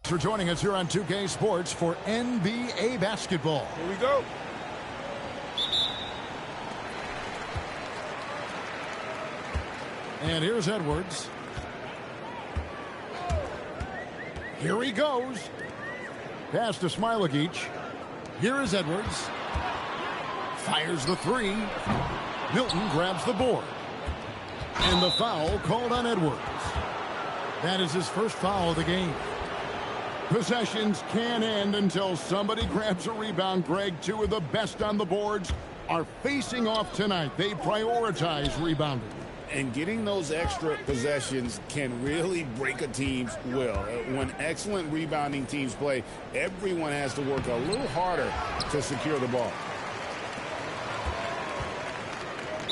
For joining us here on 2K Sports for NBA basketball. Here we go. And here's Edwards. Here he goes. Pass to Smilagic. Here is Edwards. Fires the three. Milton grabs the board. And the foul called on Edwards. That is his first foul of the game. Possessions can end until somebody grabs a rebound. Greg, two of the best on the boards are facing off tonight. They prioritize rebounding. And getting those extra possessions can really break a team's will. When excellent rebounding teams play, everyone has to work a little harder to secure the ball.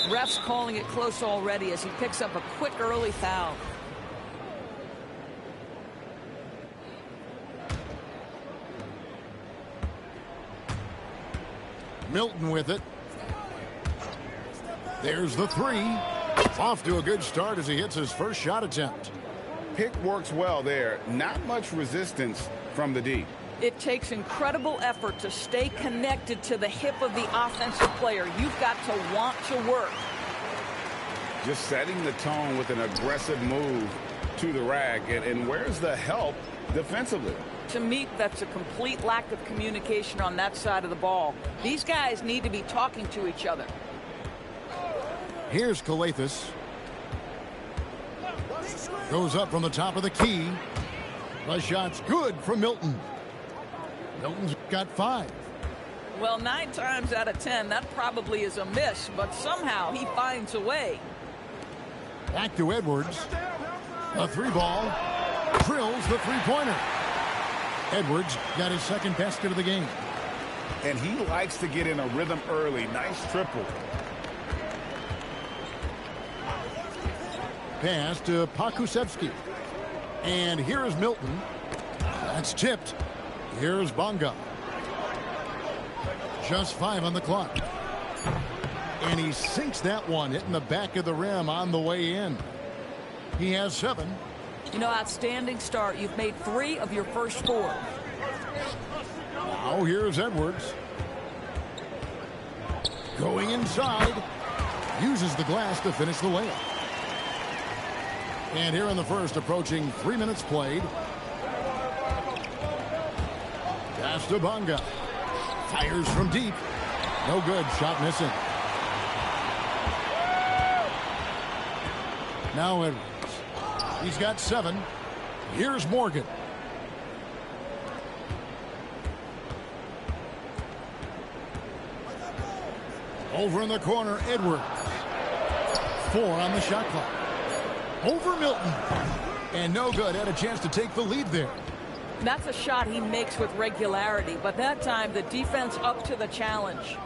Refs calling it close already as he picks up a quick early foul. Milton with it. There's the three. Off to a good start as he hits his first shot attempt. Pick works well there. Not much resistance from the D. It takes incredible effort to stay connected to the hip of the offensive player. You've got to want to work. Just setting the tone with an aggressive move to the rack. And where's the help defensively? To me, that's a complete lack of communication on that side of the ball. These guys need to be talking to each other. Here's Koitka. Goes up from the top of the key. The shot's good from Milton. Milton's got 5. Well, 9 times out of 10, that probably is a miss, but somehow he finds a way. Back to Edwards. A 3-ball. Drills the 3-pointer. Edwards got his second basket of the game. And he likes to get in a rhythm early. Nice triple. Pass to Pakusevsky. And here is Milton. That's tipped. Here's Bonga. Just 5 on the clock. And he sinks that one, hitting the back of the rim on the way in. He has 7. You know, outstanding start. You've made 3 of your first 4. Now here's Edwards. Going inside. Uses the glass to finish the layup. And here in the first, approaching 3 minutes played. Pass to Bonga. Fires from deep. No good. Shot missing. Now Edwards. He's got 7. Here's Morgan. Over in the corner, Edwards. 4 on the shot clock. Over Milton. And no good. Had a chance to take the lead there. That's a shot he makes with regularity, but that time the defense up to the challenge.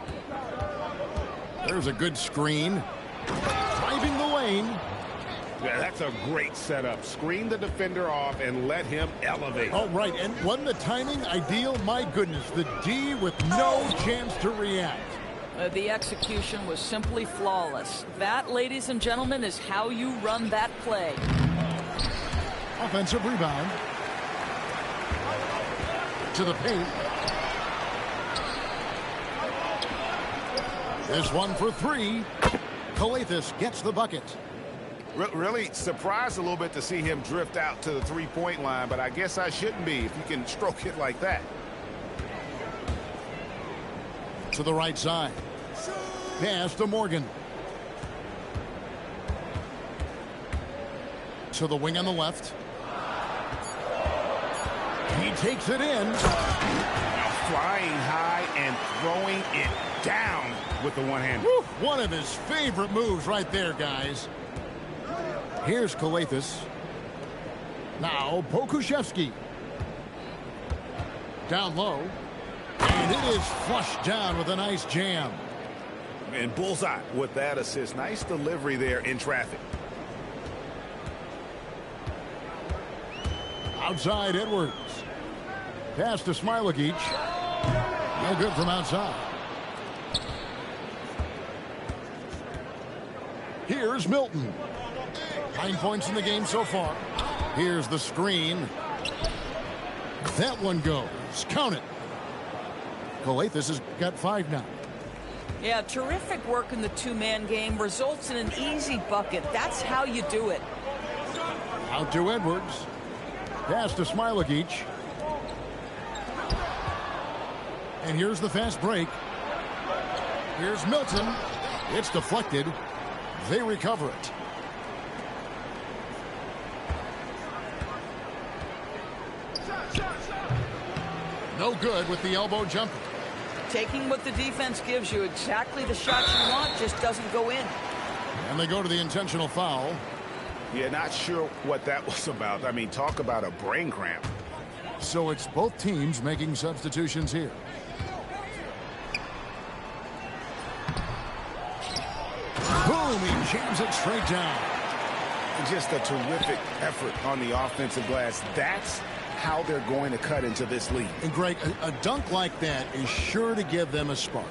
There's a good screen. Driving the lane. Yeah, that's a great setup. Screen the defender off and let him elevate. Oh, right. And wasn't the timing ideal? My goodness. The D with no chance to react. The execution was simply flawless. That, ladies and gentlemen, is how you run that play. Offensive rebound. To the paint. This one for 3. Koitka gets the bucket. Really surprised a little bit to see him drift out to the 3-point line, but I guess I shouldn't be if you can stroke it like that. To the right side. Pass to Morgan. To the wing on the left. He takes it in. Now flying high and throwing it down with the one-hand. One of his favorite moves right there, guys. Here's Koitka. Now Pokushevsky. Down low. And it is flushed down with a nice jam. And bullseye with that assist. Nice delivery there in traffic. Outside Edwards. Pass to Smilagic. No good from outside. Here's Milton. 9 points in the game so far. Here's the screen. That one goes. Count it. Koitka has got 5 now. Yeah, terrific work in the two-man game results in an easy bucket. That's how you do it. Out to Edwards. Pass to Smilagic. And here's the fast break. Here's Milton. It's deflected. They recover it. No good with the elbow jumper. Taking what the defense gives you, exactly the shot you want, just doesn't go in. And they go to the intentional foul. Yeah, not sure what that was about. I mean, talk about a brain cramp. So it's both teams making substitutions here. Boom, he jams it straight down. Just a terrific effort on the offensive glass. That's how they're going to cut into this league. And Greg, a dunk like that is sure to give them a spark.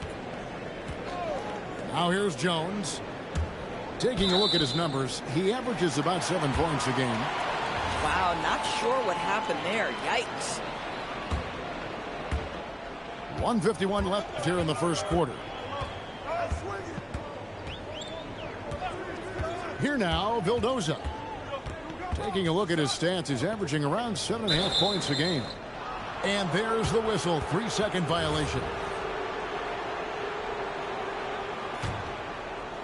Now here's Jones. Taking a look at his numbers, he averages about 7 points a game. Wow, not sure what happened there. Yikes. 1:51 left here in the first quarter. Here now, Vildoza. Taking a look at his stats, he's averaging around 7.5 points a game. And there's the whistle, 3-second violation.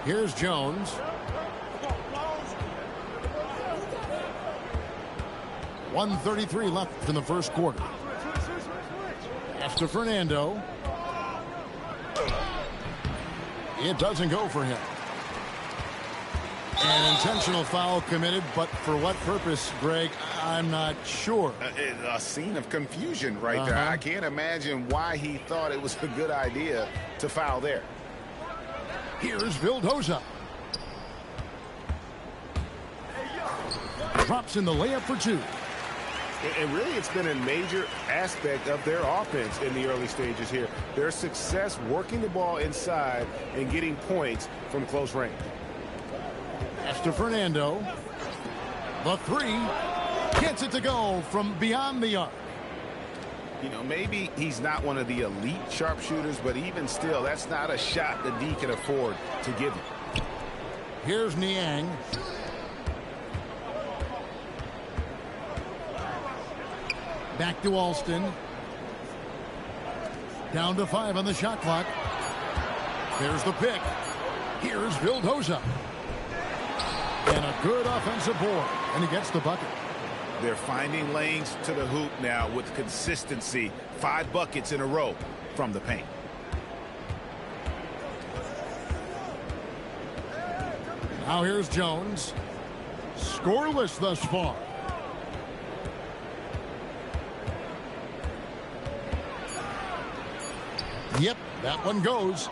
Here's Jones. .133 left in the first quarter. Pass to Fernando. It doesn't go for him. An intentional foul committed, but for what purpose, Greg, I'm not sure. A scene of confusion right there. I can't imagine why he thought it was a good idea to foul there. Here's Vildoza. Drops in the layup for 2. And really, it's been a major aspect of their offense in the early stages here. Their success working the ball inside and getting points from close range. Pass to Fernando. The 3. Gets it to go from beyond the arc. You know, maybe he's not one of the elite sharpshooters, but even still, that's not a shot that D can afford to give him. Here's Niang. Back to Alston. Down to 5 on the shot clock. There's the pick. Here's Vildoza. And a good offensive board. And he gets the bucket. They're finding lanes to the hoop now with consistency. 5 buckets in a row from the paint. Now here's Jones. Scoreless thus far. Yep, that one goes.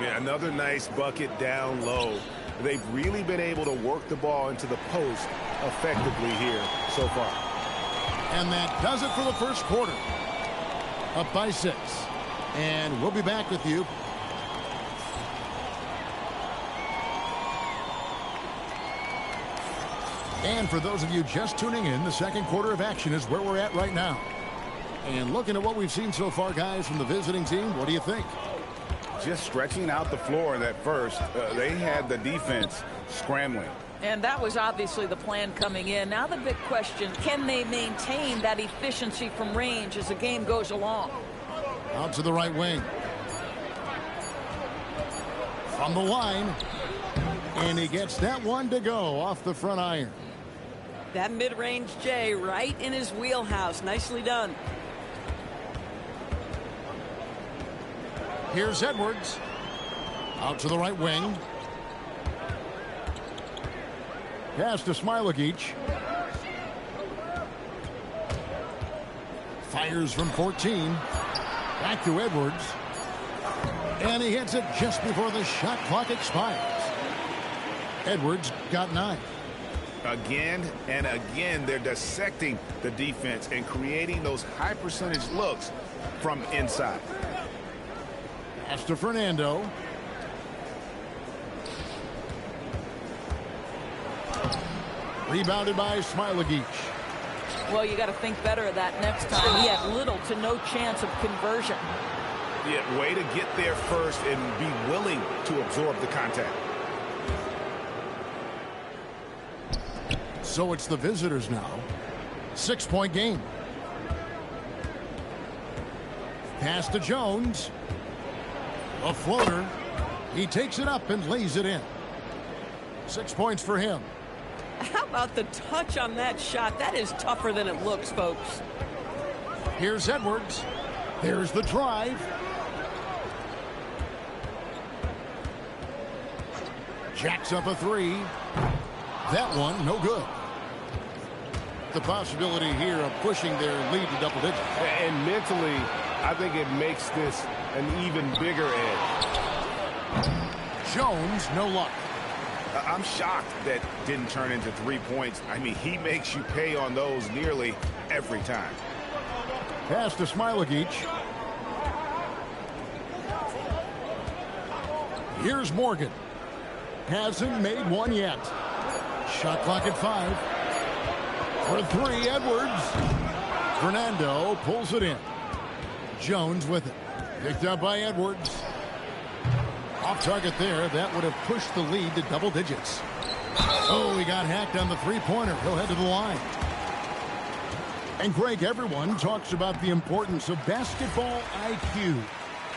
Yeah, another nice bucket down low. They've really been able to work the ball into the post effectively here so far. And that does it for the first quarter. Up by 6. And we'll be back with you. And for those of you just tuning in, the second quarter of action is where we're at right now. And looking at what we've seen so far, guys, from the visiting team, what do you think? Just stretching out the floor in that first. They had the defense scrambling. And that was obviously the plan coming in. Now the big question, can they maintain that efficiency from range as the game goes along? Out to the right wing. From the line. And he gets that one to go off the front iron. That mid-range J right in his wheelhouse. Nicely done. Here's Edwards. Out to the right wing. Pass to Smilagic. Fires from 14. Back to Edwards. And he hits it just before the shot clock expires. Edwards got 9. Again and again, they're dissecting the defense and creating those high percentage looks from inside. Pass to Fernando. Rebounded by Smilagic. Well, you got to think better of that next time. He had little to no chance of conversion. Yeah, way to get there first and be willing to absorb the contact. So it's the visitors now. 6-point game. Pass to Jones. A floater. He takes it up and lays it in. 6 points for him. How about the touch on that shot? That is tougher than it looks, folks. Here's Edwards. There's the drive. Jacks up a three. That one, no good. The possibility here of pushing their lead to double digits. And mentally, I think it makes this an even bigger edge. Jones, no luck. I'm shocked that didn't turn into 3 points. I mean, he makes you pay on those nearly every time. Pass to Smilagic. Here's Morgan. Hasn't made one yet. Shot clock at 5. For 3, Edwards. Fernando pulls it in. Jones with it. Picked up by Edwards. Off target there. That would have pushed the lead to double digits. Oh, he got hacked on the three-pointer. He'll head to the line. And Greg, everyone talks about the importance of basketball IQ.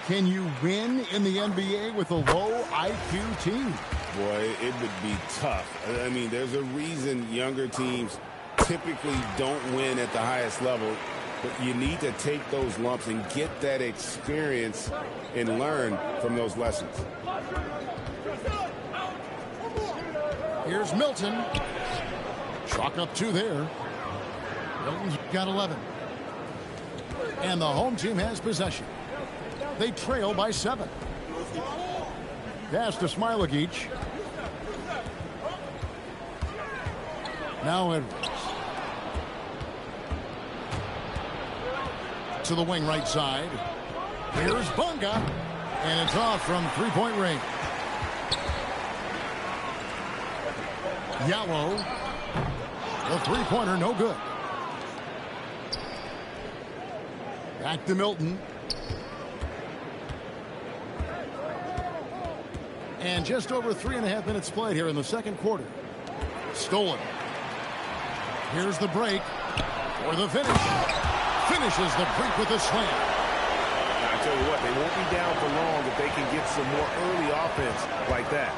Can you win in the NBA with a low IQ team? Boy, it would be tough. I mean, there's a reason younger teams typically don't win at the highest level. But you need to take those lumps and get that experience and learn from those lessons. Here's Milton. Chalk up 2 there. Milton's got 11. And the home team has possession. They trail by 7. Pass to Smilagic. Now Edwards. To the wing right side. Here's Bunga. And it's off from 3-point range. Yellow. The three-pointer, no good. Back to Milton. And just over 3.5 minutes played here in the second quarter. Stolen. Here's the break for the finish. Finishes the break with a slam. I tell you what, they won't be down for long if they can get some more early offense like that.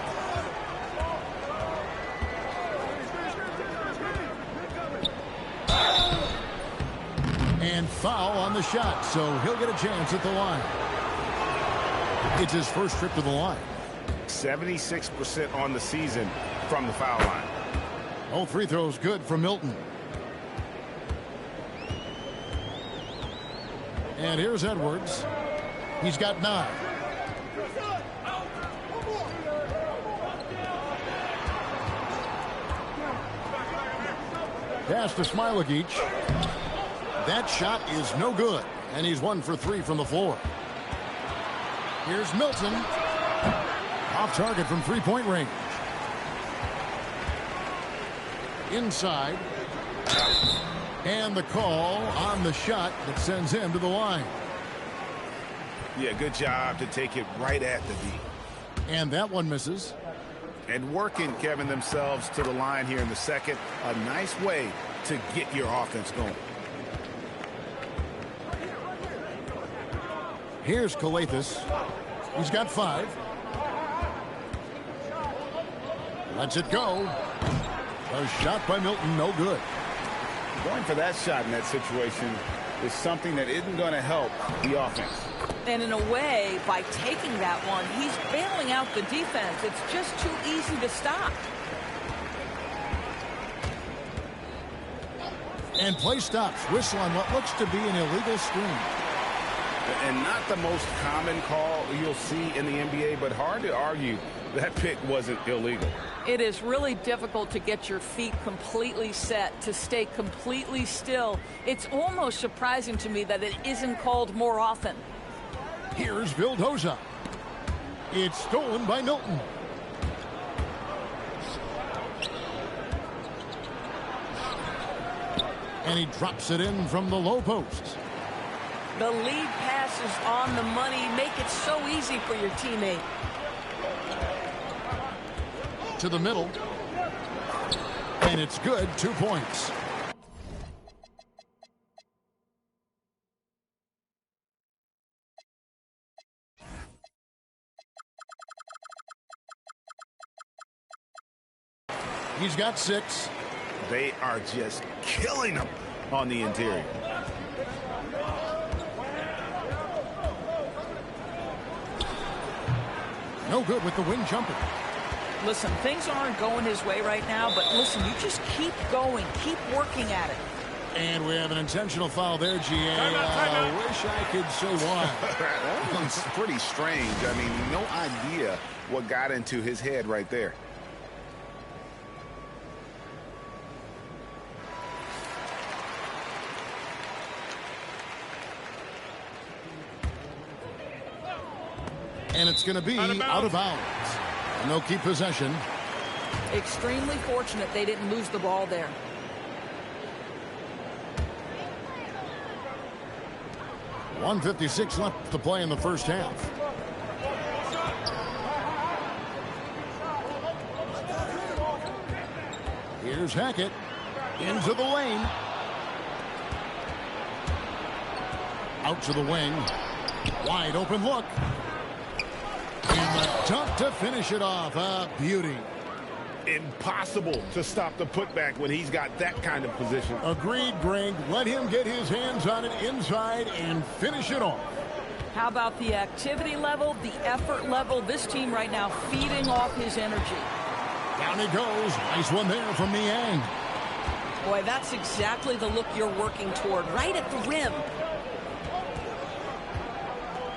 And foul on the shot, so he'll get a chance at the line. It's his first trip to the line. 76% on the season from the foul line. All free throws good for Milton. And here's Edwards. He's got 9. Pass to Smilagic. That shot is no good. And he's 1 for 3 from the floor. Here's Milton. Off target from 3-point range. Inside. And the call on the shot that sends him to the line. Yeah, good job to take it right at the D. And that one misses. And working, Kevin, themselves to the line here in the second. A nice way to get your offense going. Here's Koitka. He's got 5. Lets it go. A shot by Milton, no good. Going for that shot in that situation is something that isn't going to help the offense. And in a way, by taking that one, he's bailing out the defense. It's just too easy to stop. And play stops. Whistle on what looks to be an illegal screen. And not the most common call you'll see in the NBA, but hard to argue that pick wasn't illegal. It is really difficult to get your feet completely set, to stay completely still. It's almost surprising to me that it isn't called more often. Here's Vildoza. It's stolen by Milton. And he drops it in from the low post. The lead pass is on the money. Make it so easy for your teammate. To the middle. And it's good. 2 points. He's got 6. They are just killing him on the interior. No good with the wing jumper. Listen, things aren't going his way right now, but listen, you just keep going. Keep working at it. And we have an intentional foul there, GA. I wish I could say why. That one's pretty strange. I mean, no idea what got into his head right there. And it's going to be out of bounds. And they'll keep possession. Extremely fortunate they didn't lose the ball there. .156 left to play in the first half. Here's Hackett. Into the lane. Out to the wing. Wide open look. And the dunk to finish it off. A beauty. Impossible to stop the putback when he's got that kind of position. Agreed, Greg. Let him get his hands on it inside and finish it off. How about the activity level, the effort level? This team right now feeding off his energy. Down he goes. Nice one there from Niang. Boy, that's exactly the look you're working toward, right at the rim.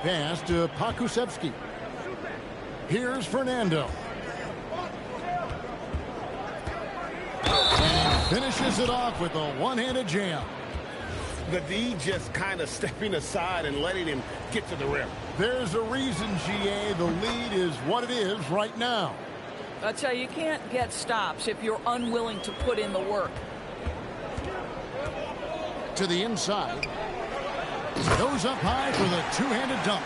Pass to Pakusevsky. Here's Fernando. And finishes it off with a one-handed jam. The D just kind of stepping aside and letting him get to the rim. There's a reason, GA. The lead is what it is right now. I tell you, you can't get stops if you're unwilling to put in the work. To the inside. Goes up high for the two-handed dunk.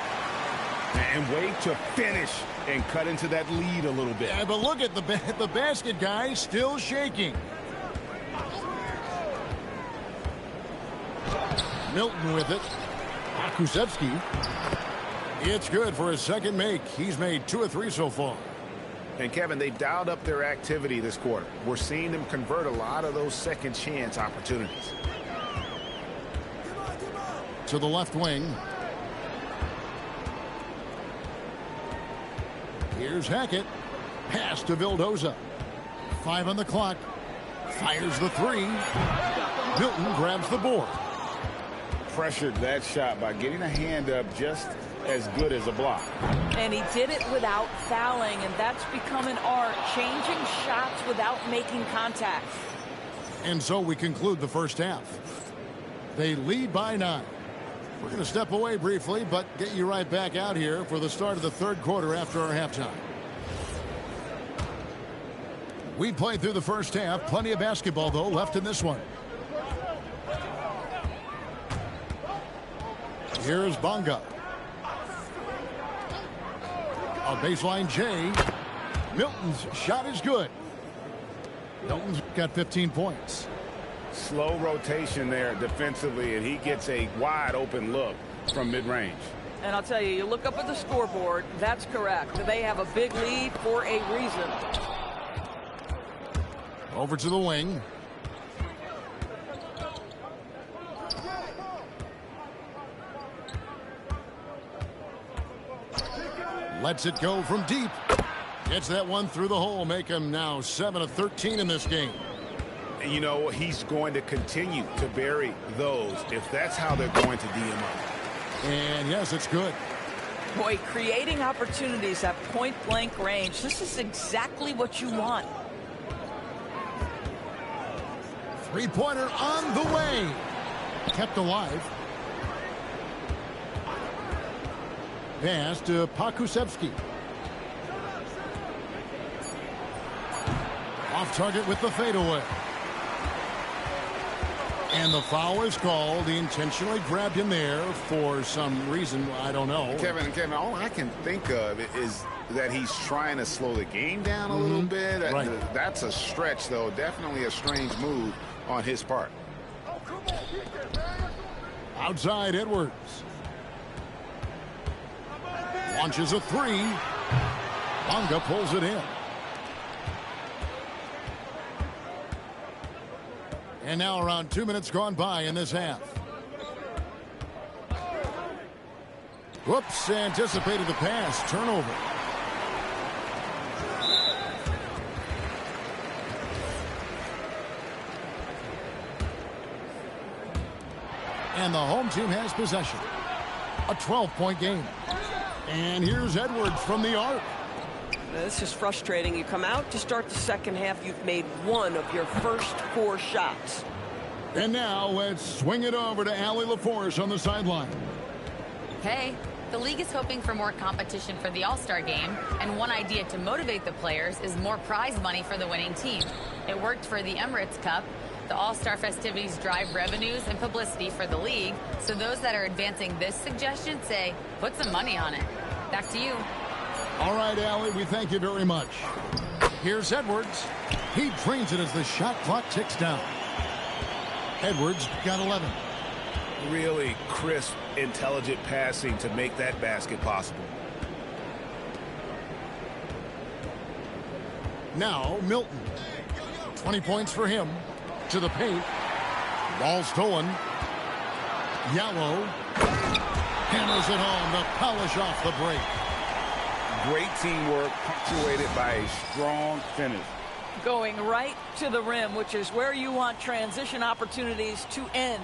And wait to finish and cut into that lead a little bit. Yeah, but look at the basket, guys, still shaking. Milton with it. Pakusevsky. It's good for his second make. He's made 2 of 3 so far. And Kevin, they dialed up their activity this quarter. We're seeing them convert a lot of those second chance opportunities. To the left wing. Here's Hackett. Pass to Vildoza. 5 on the clock. Fires the 3. Milton grabs the board. Pressured that shot by getting a hand up just as good as a block. And he did it without fouling, and that's become an art, changing shots without making contact. And so we conclude the first half. They lead by 9. We're going to step away briefly, but get you right back out here for the start of the third quarter after our halftime. We played through the first half. Plenty of basketball, though, left in this one. Here's Bonga. A baseline J. Milton's shot is good. Milton's got 15 points. Slow rotation there defensively, and he gets a wide open look from mid-range. And I'll tell you, you look up at the scoreboard, that's correct. They have a big lead for a reason. Over to the wing. Lets it go from deep. Gets that one through the hole. Make him now 7 of 13 in this game. And you know, he's going to continue to bury those if that's how they're going to D him up. And yes, it's good. Boy, creating opportunities at point-blank range. This is exactly what you want. Three-pointer on the way. Kept alive. Pass to Pakusevsky. Off target with the fadeaway. And the foul is called. He intentionally grabbed him there for some reason. I don't know. Kevin, all I can think of is that he's trying to slow the game down a little bit. Right. That's a stretch, though. Definitely a strange move on his part. Outside Edwards. Launches a three. Bonga pulls it in. And now around 2 minutes gone by in this half. Whoops, anticipated the pass. Turnover. And the home team has possession. A 12-point game. And here's Edwards from the arc. This is frustrating. You come out to start the second half, you've made one of your first 4 shots. And now let's swing it over to Allie LaForce on the sideline. Hey, the league is hoping for more competition for the All-Star game, and one idea to motivate the players is more prize money for the winning team. It worked for the Emirates Cup. The All-Star festivities drive revenues and publicity for the league, so those that are advancing this suggestion say, put some money on it. Back to you. All right, Allie, we thank you very much. Here's Edwards. He drains it as the shot clock ticks down. Edwards got 11. Really crisp, intelligent passing to make that basket possible. Now Milton. 20 points for him. To the paint. Ball stolen. Yallow hammers it home to polish off the break. Great teamwork punctuated by a strong finish. Going right to the rim, which is where you want transition opportunities to end.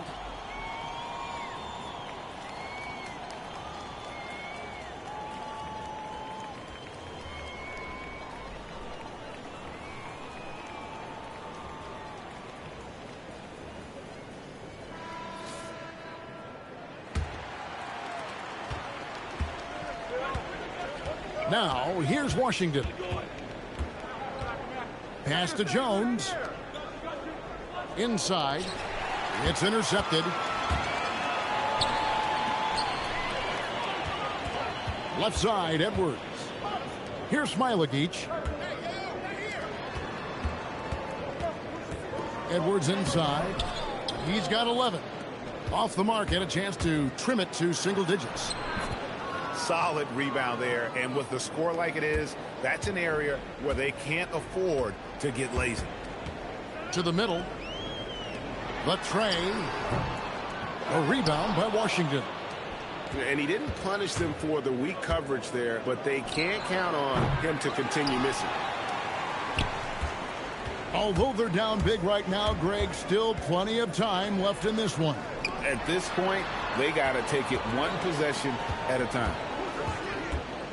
Now, here's Washington. Pass to Jones. Inside. It's intercepted. Left side, Edwards. Here's Smilagic. Edwards inside. He's got 11. Off the mark, had a chance to trim it to single digits. Solid rebound there, and with the score like it is, that's an area where they can't afford to get lazy. To the middle. The tray. A rebound by Washington. And he didn't punish them for the weak coverage there, but they can't count on him to continue missing. Although they're down big right now, Greg, still plenty of time left in this one. At this point, they got to take it one possession at a time.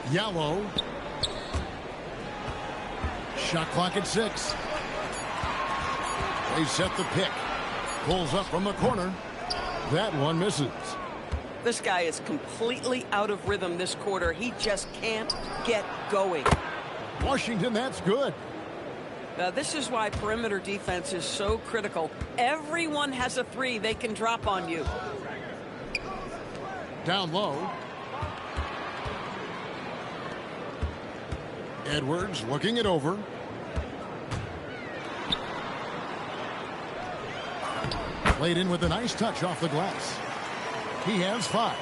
Yallow. Shot clock at 6. They set the pick. Pulls up from the corner. That one misses. This guy is completely out of rhythm this quarter. He just can't get going. Washington, that's good. This is why perimeter defense is so critical. Everyone has a 3 they can drop on you. Down low. Edwards looking it over. Played in with a nice touch off the glass. He has 5.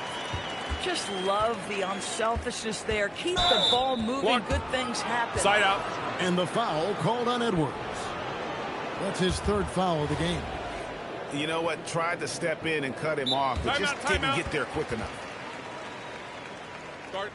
Just love the unselfishness there. Keep the ball moving. Good things happen. Side out. And the foul called on Edwards. That's his 3rd foul of the game. You know what? Tried to step in and cut him off, but just didn't get there quick enough. Start.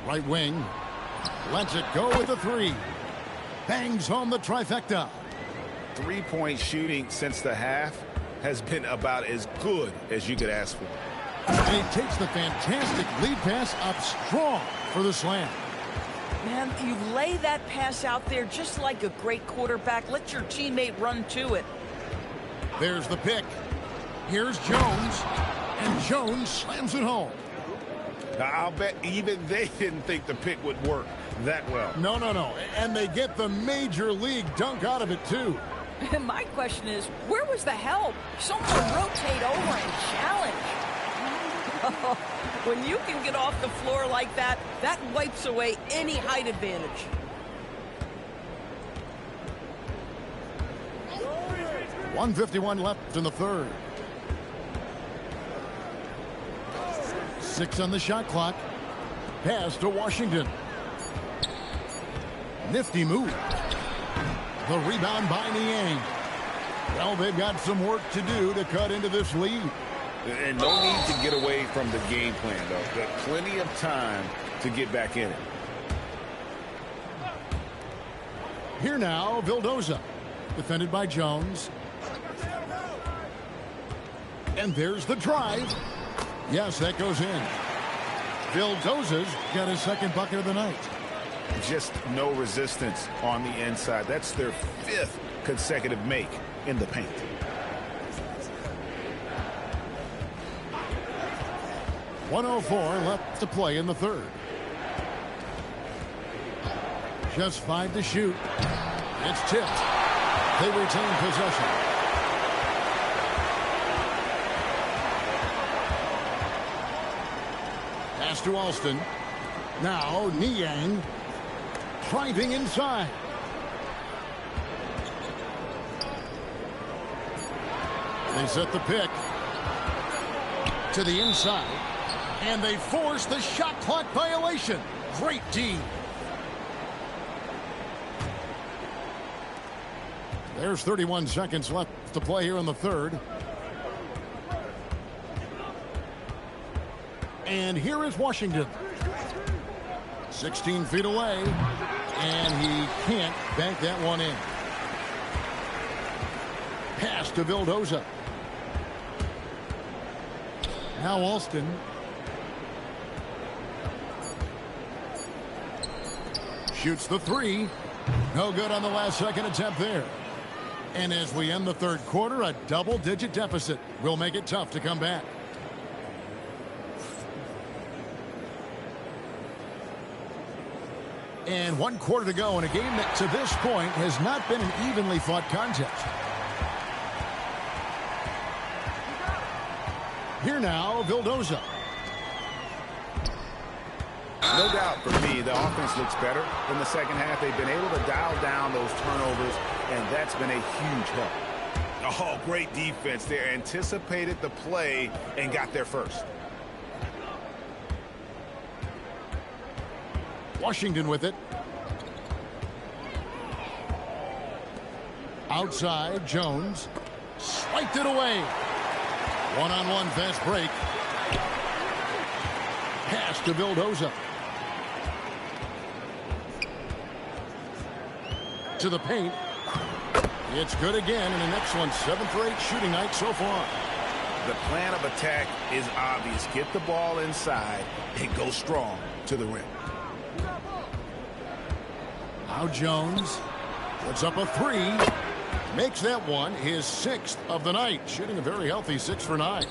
Right wing. Lets it go with the 3. Bangs home the trifecta. 3-point shooting since the half has been about as good as you could ask for. And he takes the fantastic lead pass up strong for the slam. Man, you lay that pass out there just like a great quarterback. Let your teammate run to it. There's the pick. Here's Jones. And Jones slams it home. Now, I'll bet even they didn't think the pick would work that well. No. And they get the major league dunk out of it, too. And my question is, where was the help? Someone rotate over and challenge. When you can get off the floor like that, that wipes away any height advantage. .151 left in the third. 6 on the shot clock. Pass to Washington. Nifty move. The rebound by Niang. Well, they've got some work to do to cut into this lead. And no need to get away from the game plan, though. Got plenty of time to get back in it. Here now, Vildoza. Defended by Jones. And there's the drive. Yes, that goes in. Vildoza's got his second bucket of the night. Just no resistance on the inside. That's their 5th consecutive make in the paint. .104 left to play in the third. Just 5 to shoot. It's tipped. They retain possession. Pass to Alston. Now Niang driving inside. They set the pick to the inside. And they force the shot clock violation. Great D. There's 31 seconds left to play here in the third. And here is Washington. 16 feet away. And he can't bank that one in. Pass to Vildoza. Now Alston. Shoots the 3. No good on the last second attempt there. And as we end the third quarter, a double-digit deficit will make it tough to come back. And 1 quarter to go in a game that to this point has not been an evenly fought contest. Here now, Vildoza. No doubt for me, the offense looks better in the second half. They've been able to dial down those turnovers, and that's been a huge help. Oh, great defense there. Anticipated the play and got there first. Washington with it. Outside, Jones. Swiped it away. One-on-one fast break. Pass to Vildoza. To the paint. It's good again, and an excellent 7 for 8 shooting night so far. The plan of attack is obvious. Get the ball inside and go strong to the rim. Now Jones puts up a 3. Makes that one his 6th of the night. Shooting a very healthy 6 for 9.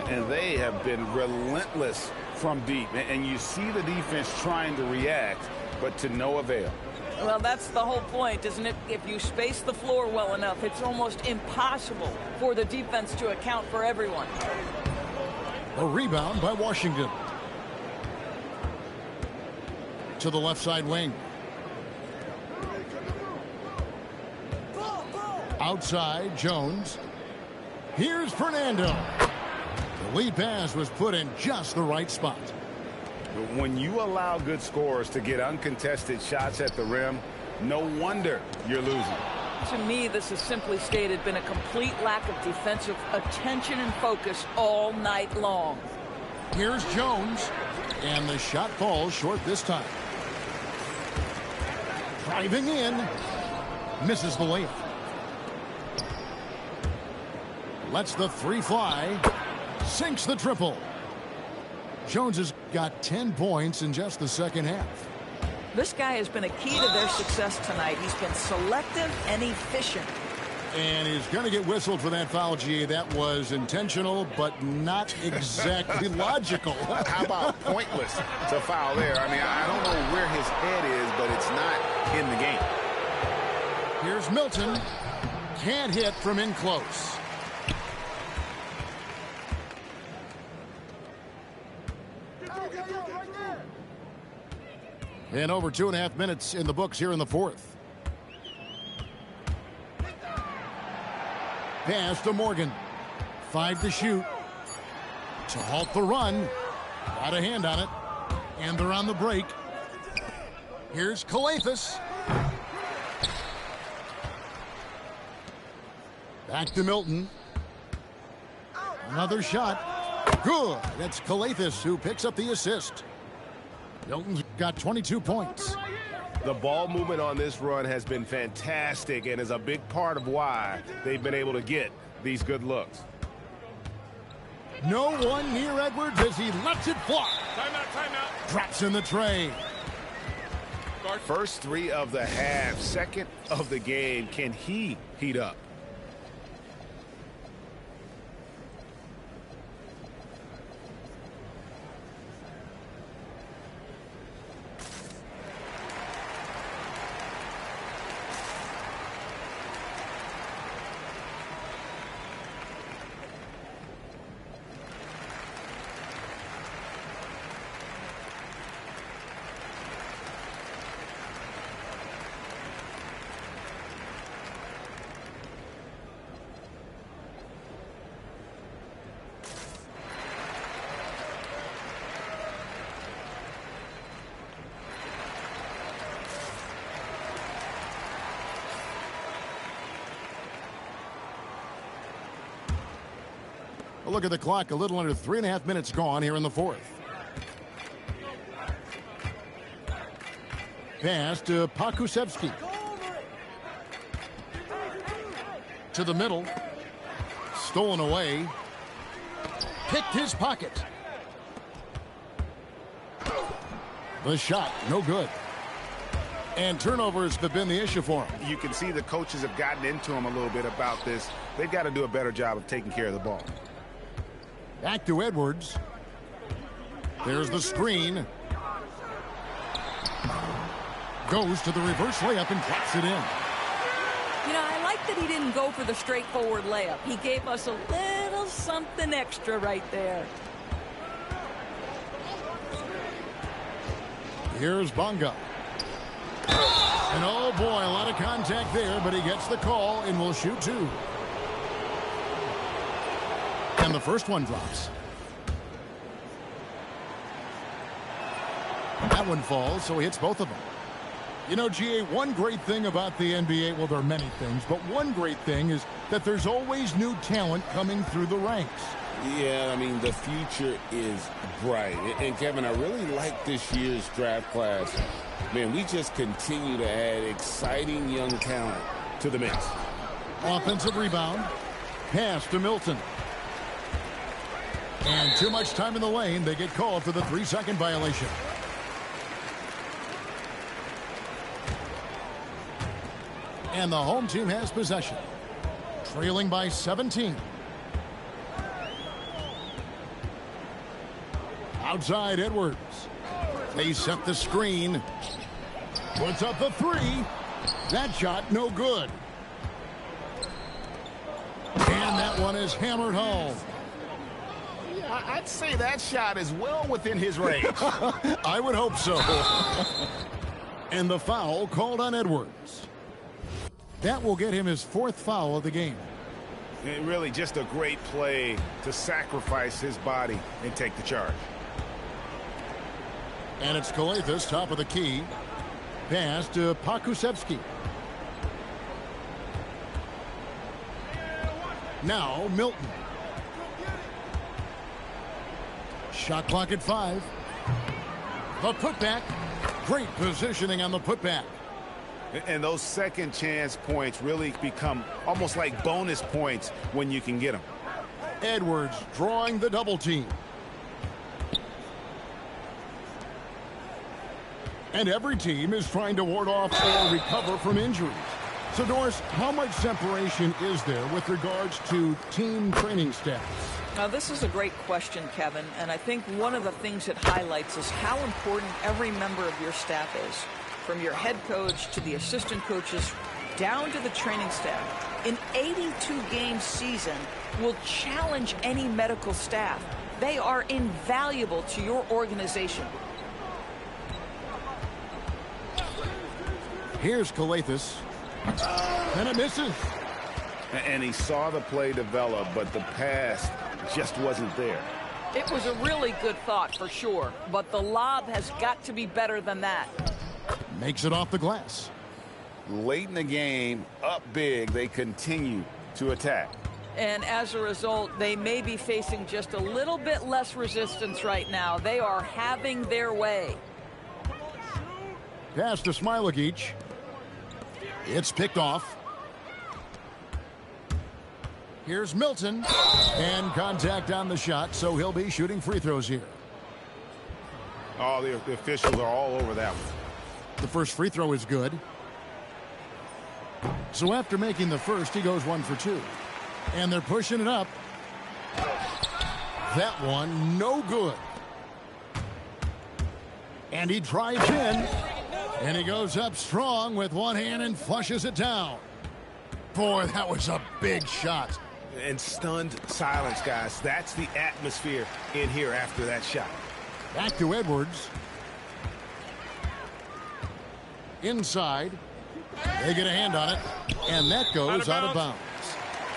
And they have been relentless from deep. And you see the defense trying to react, but to no avail. Well, that's the whole point, isn't it? If you space the floor well enough, it's almost impossible for the defense to account for everyone. A rebound by Washington. To the left side wing. Outside, Jones. Here's Fernando. The lead pass was put in just the right spot. When you allow good scorers to get uncontested shots at the rim, no wonder you're losing. To me, this has simply stated been a complete lack of defensive attention and focus all night long. Here's Jones. And the shot falls short this time. Driving in. Misses the layup. Lets the 3 fly. Sinks the triple. Jones has got 10 points in just the second half. This guy has been a key to their success tonight. He's been selective and efficient. And he's going to get whistled for that foul, GA. That was intentional, but not exactly logical. How about pointless to foul there? I mean, I don't know where his head is, but it's not in the game. Here's Milton. Can't hit from in close. And over 2.5 minutes in the books here in the fourth. Pass to Morgan. 5 to shoot. To halt the run. Got a hand on it. And they're on the break. Here's Koitka. Back to Milton. Another shot. Good. That's Koitka who picks up the assist. Milton's got 22 points. The ball movement on this run has been fantastic and is a big part of why they've been able to get these good looks. No one near Edwards as he lets it fly. Timeout. Drops in the tray. First 3 of the half, second of the game. Can he heat up? Look at the clock. A little under 3.5 minutes gone here in the fourth. Pass to Pakusevsky. To the middle. Stolen away. Picked his pocket. The shot, no good. And turnovers have been the issue for him. You can see the coaches have gotten into him a little bit about this. They've got to do a better job of taking care of the ball. Back to Edwards. There's the screen. Goes to the reverse layup and drops it in. You know, I like that he didn't go for the straightforward layup. He gave us a little something extra right there. Here's Bonga. And oh boy, a lot of contact there, but he gets the call and will shoot 2. And the first one drops. That one falls, so he hits both of them. You know, GA, one great thing about the NBA, well, there are many things, but one great thing is that there's always new talent coming through the ranks. Yeah, I mean, the future is bright. And Kevin, I really like this year's draft class. Man, we just continue to add exciting young talent to the mix. Offensive rebound. Pass to Milton. And too much time in the lane. They get called for the 3-second violation. And the home team has possession. Trailing by 17. Outside Edwards. They set the screen. Puts up the 3. That shot no good. And that one is hammered home. I'd say that shot is well within his range. I would hope so. And the foul called on Edwards. That will get him his 4th foul of the game. And really just a great play to sacrifice his body and take the charge. And it's Koitka, top of the key. Pass to Pakusevsky. Now Milton. Shot clock at 5. The putback. Great positioning on the putback. And those second chance points really become almost like bonus points when you can get them. Edwards drawing the double team. And every team is trying to ward off or recover from injuries. So, Doris, how much separation is there with regards to team training staffs? Now, this is a great question, Kevin, and I think one of the things it highlights is how important every member of your staff is, from your head coach to the assistant coaches down to the training staff. An 82-game season will challenge any medical staff. They are invaluable to your organization. Here's Koitka. And it misses. And he saw the play develop, but the pass just wasn't there. It was a really good thought for sure, but the lob has got to be better than that. Makes it off the glass. Late in the game, up big, they continue to attack. And as a result, they may be facing just a little bit less resistance right now. They are having their way. Pass to Smilagic. It's picked off. Here's Milton. And contact on the shot, so he'll be shooting free throws here. Oh, the officials are all over that one. The first free throw is good. So after making the first, he goes 1 for 2. And they're pushing it up. That one, no good. And he drives in. And he goes up strong with one hand and flushes it down. Boy, that was a big shot. And stunned silence, guys. That's the atmosphere in here after that shot. Back to Edwards. Inside. They get a hand on it. And that goes out of bounds.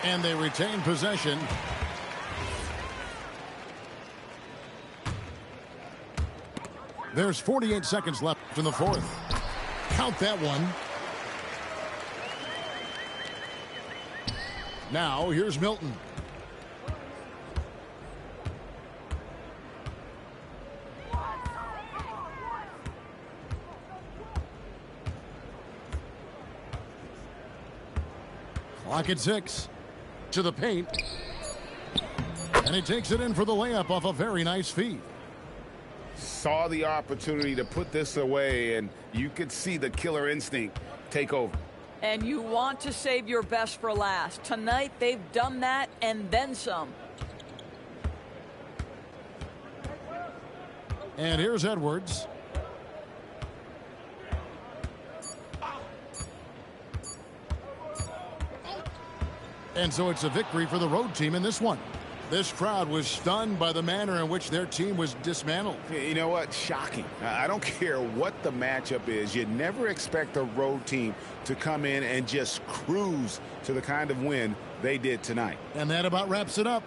And they retain possession. There's 48 seconds left in the fourth. Count that one. Now, here's Milton. Clock at 6. To the paint. And he takes it in for the layup off a very nice feed. Saw the opportunity to put this away, and you could see the killer instinct take over. And you want to save your best for last. Tonight, they've done that and then some. And here's Edwards. And so it's a victory for the road team in this one. This crowd was stunned by the manner in which their team was dismantled. You know what? Shocking. I don't care what the matchup is. You never expect a road team to come in and just cruise to the kind of win they did tonight. And that about wraps it up.